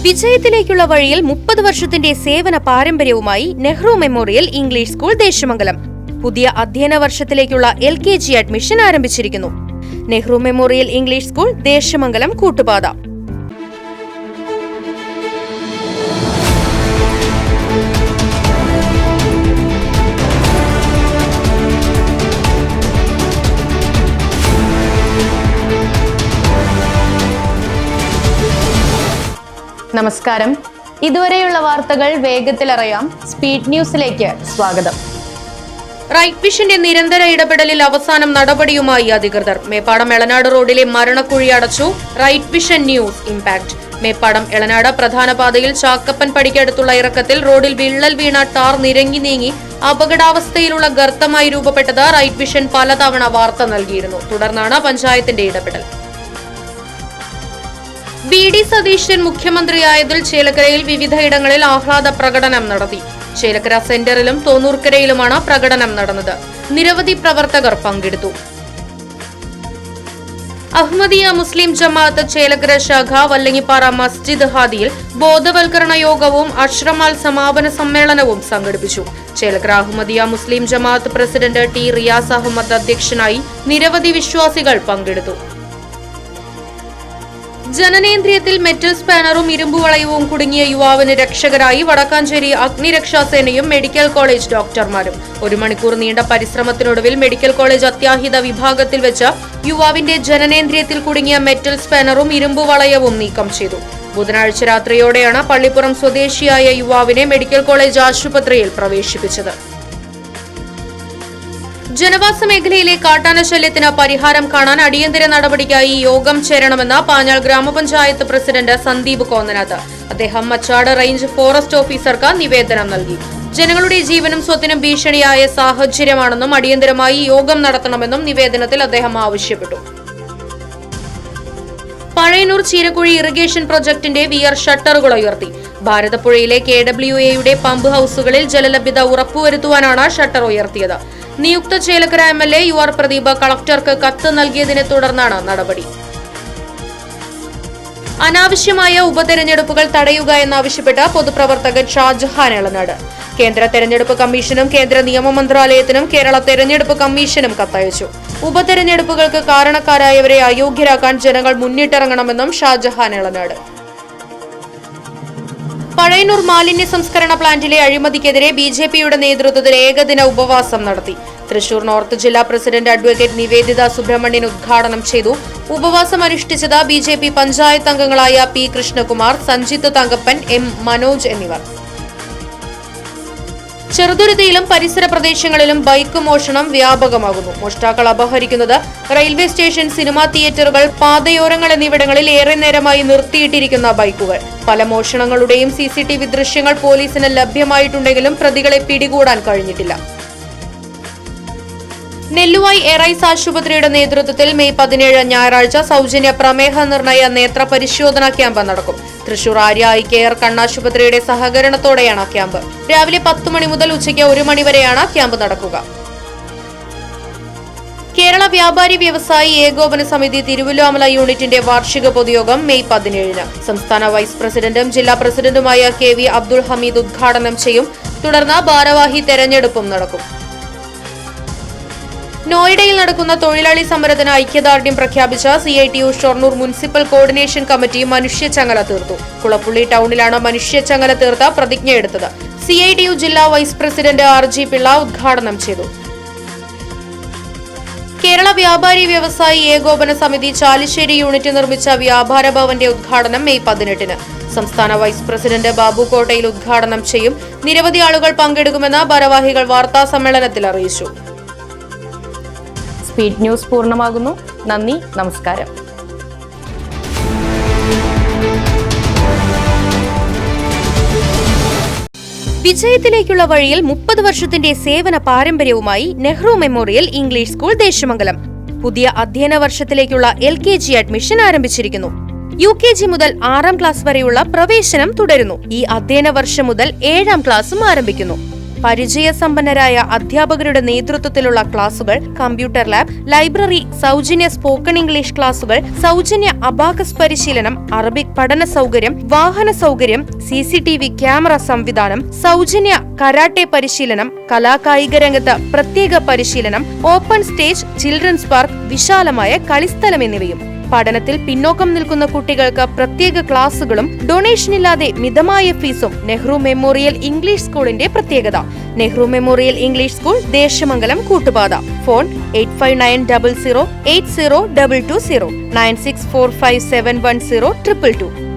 വിജയത്തിലേക്കുള്ള വഴിയിൽ 30 വർഷത്തിന്റെ സേവന പാരമ്പര്യവുമായി Nehru memorial English school Desamangalam പുതിയ അധ്യയന വർഷത്തിലേക്കുള്ള LKG അഡ്മിഷൻ ആരംഭിച്ചിരിക്കുന്നു. Nehru memorial English school Desamangalam Koottupatha. നമസ്കാരം. ഇതുവരെയുള്ള വാർത്തകൾ വേഗത്തിലറിയാം. സ്പീഡ് ന്യൂസിലേക്ക് സ്വാഗതം. റൈറ്റ് വിഷന്റെ നിരന്തര ഇടപെടലിൽ അവസാനം നടപടിയുമായി അധികൃതർ. മേപ്പാടം എളനാട് റോഡിലെ മരണക്കുഴി അടച്ചു. Right Vision News impact. Meppadam Elanad പ്രധാന പാതയിൽ ചാക്കപ്പൻ പടിക്കടുത്തുള്ള ഇറക്കത്തിൽ റോഡിൽ വിള്ളൽ വീണ ടാർ നിരങ്ങി നീങ്ങി അപകടാവസ്ഥയിലുള്ള ഗർത്തമായി രൂപപ്പെട്ടത് റൈറ്റ് വിഷൻ പലതവണ വാർത്ത നൽകിയിരുന്നു. തുടർന്നാണ് പഞ്ചായത്തിന്റെ ഇടപെടൽ. VD സതീശൻ മുഖ്യമന്ത്രിയായതിൽ ചേലക്കരയിൽ വിവിധയിടങ്ങളിൽ ആഹ്ലാദ പ്രകടനം നടത്തി. ചേലക്കര സെന്ററിലും തോന്നൂർക്കരയിലുമാണ് പ്രകടനം നടന്നത്. നിരവധി പ്രവർത്തകർ പങ്കെടുത്തു. അഹ്മദിയ മുസ്ലിം ജമാഅത്ത് ചേലക്കര ശാഖ വല്ലങ്ങിപ്പാറ മസ്ജിദ് ഹാദിയിൽ ബോധവൽക്കരണ യോഗവും അഷ്റമാൽ സമാപന സമ്മേളനവും സംഘടിപ്പിച്ചു. ചേലക്കര അഹ്മദിയ മുസ്ലിം ജമാഅത്ത് പ്രസിഡന്റ് T റിയാസ് അഹമ്മദ് അധ്യക്ഷനായി. നിരവധി വിശ്വാസികൾ പങ്കെടുത്തു. ജനനേന്ദ്രിയത്തിൽ മെറ്റൽ സ്പാനറും ഇരുമ്പുവളയവും കുടുങ്ങിയ യുവാവിന് രക്ഷകരായി വടക്കാഞ്ചേരി അഗ്നിരക്ഷാസേനയും മെഡിക്കൽ കോളേജ് ഡോക്ടർമാരും. 1 മണിക്കൂർ നീണ്ട പരിശ്രമത്തിനൊടുവിൽ മെഡിക്കൽ കോളേജ് അത്യാഹിത വിഭാഗത്തിൽ വെച്ച് യുവാവിന്റെ ജനനേന്ദ്രിയത്തിൽ കുടുങ്ങിയ മെറ്റൽ സ്പാനറും ഇരുമ്പുവളയവും നീക്കം ചെയ്തു. ബുധനാഴ്ച രാത്രിയോടെയാണ് പള്ളിപ്പുറം സ്വദേശിയായ യുവാവിനെ മെഡിക്കൽ കോളേജ് ആശുപത്രിയിൽ പ്രവേശിപ്പിച്ചത്. ജനവാസ മേഖലയിലെ കാട്ടാന ശല്യത്തിന് പരിഹാരം കാണാൻ അടിയന്തര നടപടിക്കായി യോഗം ചേരണമെന്ന് പാഞ്ഞാൾ ഗ്രാമപഞ്ചായത്ത് പ്രസിഡന്റ് സന്ദീപ് കോന്നനാഥ്. അദ്ദേഹം മച്ചാട് റേഞ്ച് ഫോറസ്റ്റ് ഓഫീസർക്ക് നിവേദനം നൽകി. ജനങ്ങളുടെ ജീവനും സ്വത്തിനും ഭീഷണിയായ സാഹചര്യമാണെന്നും അടിയന്തരമായി യോഗം നടത്തണമെന്നും നിവേദനത്തിൽ അദ്ദേഹം ആവശ്യപ്പെട്ടു. പഴയന്നൂർ ചീരക്കുഴി ഇറിഗേഷൻ പ്രൊജക്ടിന്റെ VR ഷട്ടറുകൾ ഉയർത്തി. ഭാരതപ്പുഴയിലെ KWAയുടെ പമ്പ് ഹൌസുകളിൽ ജലലഭ്യത ഉറപ്പുവരുത്തുവാനാണ് ഷട്ടർ ഉയർത്തിയത്. നിയുക്ത ചേലക്കര MLA UR പ്രദീപ് കളക്ടർക്ക് കത്ത് നൽകിയതിനെ തുടർന്നാണ് നടപടി. അനാവശ്യമായ ഉപതെരഞ്ഞെടുപ്പുകൾ തടയുക എന്നാവശ്യപ്പെട്ട് പൊതുപ്രവർത്തകൻ ഷാജഹാൻ എളനാട് കേന്ദ്ര തെരഞ്ഞെടുപ്പ് കമ്മീഷനും കേന്ദ്ര നിയമ മന്ത്രാലയത്തിനും കേരള തെരഞ്ഞെടുപ്പ് കമ്മീഷനും കത്തയച്ചു. ഉപതെരഞ്ഞെടുപ്പുകൾക്ക് കാരണക്കാരായവരെ അയോഗ്യരാക്കാൻ ജനങ്ങൾ മുന്നിട്ടിറങ്ങണമെന്നും ഷാജഹാൻ എളനാട്. പഴയന്നൂർ മാലിന്യ സംസ്കരണ പ്ലാന്റിലെ അഴിമതിക്കെതിരെ BJPയുടെ നേതൃത്വത്തിൽ ഏകദിന ഉപവാസം നടത്തി. തൃശൂർ നോർത്ത് ജില്ലാ പ്രസിഡന്റ് അഡ്വക്കേറ്റ് നിവേദിത സുബ്രഹ്മണ്യൻ ഉദ്ഘാടനം ചെയ്തു. ഉപവാസം അനുഷ്ഠിച്ചത് BJP പഞ്ചായത്ത് അംഗങ്ങളായ P കൃഷ്ണകുമാർ, സഞ്ജിത്ത് തങ്കപ്പൻ, M മനോജ് എന്നിവർ. ചെറുതുരുത്തിയിലും പരിസര പ്രദേശങ്ങളിലും ബൈക്ക് മോഷണം വ്യാപകമാകുന്നു. മോഷ്ടാക്കൾ അപഹരിക്കുന്നത് റെയിൽവേ സ്റ്റേഷൻ, സിനിമാ തിയേറ്ററുകൾ, പാതയോരങ്ങൾ എന്നിവിടങ്ങളിൽ ഏറെ നേരമായി നിർത്തിയിട്ടിരിക്കുന്ന ബൈക്കുകൾ. പല മോഷണങ്ങളുടെയും CCTV ദൃശ്യങ്ങൾ പോലീസിന് ലഭ്യമായിട്ടുണ്ടെങ്കിലും പ്രതികളെ പിടികൂടാൻ കഴിഞ്ഞിട്ടില്ല. നെല്ലുവായി എറൈസ് ആശുപത്രിയുടെ നേതൃത്വത്തിൽ മെയ് 17 ഞായറാഴ്ച സൗജന്യ പ്രമേഹ നിർണയ നേത്ര പരിശോധനാ ക്യാമ്പ് നടക്കും. തൃശൂർ ആര്യ ഐ കെയർ കണ്ണാശുപത്രിയുടെ സഹകരണത്തോടെയാണ് ക്യാമ്പ്. രാവിലെ 10 മണി മുതൽ ഉച്ചയ്ക്ക് 1 മണി വരെയാണ് ക്യാമ്പ് നടക്കുക. കേരള വ്യാപാരി വ്യവസായി ഏകോപന സമിതി തിരുവല്ലോമല യൂണിറ്റിന്റെ വാർഷിക പൊതുയോഗം മെയ് 17. സംസ്ഥാന വൈസ് പ്രസിഡന്റും ജില്ലാ പ്രസിഡന്റുമായ KV അബ്ദുൾ ഹമീദ് ഉദ്ഘാടനം ചെയ്യും. തുടർന്ന് ഭാരവാഹി തെരഞ്ഞെടുപ്പും നടക്കും. നോയിഡയിൽ നടക്കുന്ന തൊഴിലാളി സമരത്തിന് ഐക്യദാർഢ്യം പ്രഖ്യാപിച്ച CITU Shoranur municipal coordination committee മനുഷ്യച്ചങ്ങല തീർത്തു. കുളപ്പുള്ളി ടൗണിലാണ് മനുഷ്യച്ചങ്ങല തീർത്ത പ്രതിജ്ഞയെടുത്തത്. CITU ജില്ലാ വൈസ് പ്രസിഡന്റ് RG പിള്ള ഉദ്ഘാടനം ചെയ്തു. കേരള വ്യാപാരി വ്യവസായി ഏകോപന സമിതി ചാലിശ്ശേരി യൂണിറ്റ് നിർമ്മിച്ച വ്യാപാര ഭവന്റെ ഉദ്ഘാടനം മെയ് 18. സംസ്ഥാന വൈസ് പ്രസിഡന്റ് ബാബു കോട്ടയിൽ ഉദ്ഘാടനം ചെയ്യും. നിരവധി ആളുകൾ പങ്കെടുക്കുമെന്ന് ഭാരവാഹികൾ വാർത്താ സമ്മേളനത്തിൽ അറിയിച്ചു. സ്പീഡ് ന്യൂസ് പൂർണ്ണമാകുന്നു. നന്ദി, നമസ്കാരം. വിജയത്തിലേക്കുള്ള വഴിയിൽ 30 വർഷത്തിന്റെ സേവന പാരമ്പര്യവുമായി Nehru memorial English school Desamangalam പുതിയ അധ്യയന വർഷത്തിലേക്കുള്ള LKG അഡ്മിഷൻ ആരംഭിച്ചിരിക്കുന്നു. UKG മുതൽ 6ാം ക്ലാസ് വരെയുള്ള പ്രവേശനം തുടരുന്നു. ഈ അധ്യയന വർഷം മുതൽ 7ാം ക്ലാസും ആരംഭിക്കുന്നു. പരിചയസമ്പന്നരായ അധ്യാപകരുടെ നേതൃത്വത്തിലുള്ള ക്ലാസുകൾ, കമ്പ്യൂട്ടർ ലാബ്, ലൈബ്രറി, സൗജന്യ സ്പോക്കൺ ഇംഗ്ലീഷ് ക്ലാസുകൾ, സൗജന്യ അബാക്കസ് പരിശീലനം, അറബിക് പഠന സൗകര്യം, വാഹന സൗകര്യം, CCTV ക്യാമറ സംവിധാനം, സൗജന്യ കരാട്ടെ പരിശീലനം, കലാകായിക രംഗത്ത് പ്രത്യേക പരിശീലനം, ഓപ്പൺ സ്റ്റേജ്, ചിൽഡ്രൻസ് പാർക്ക്, വിശാലമായ കളിസ്ഥലം എന്നിവയും. പഠനത്തിൽ പിന്നോക്കം നിൽക്കുന്ന കുട്ടികൾക്ക് പ്രത്യേക ക്ലാസുകളും ഡൊണേഷനില്ലാതെ മിതമായ ഫീസും നെഹ്റു മെമ്മോറിയൽ ഇംഗ്ലീഷ് സ്കൂളിന്റെ പ്രത്യേകത. Nehru memorial English school, Desamangalam, Koottupatha. Phone 8590080220 9645710222.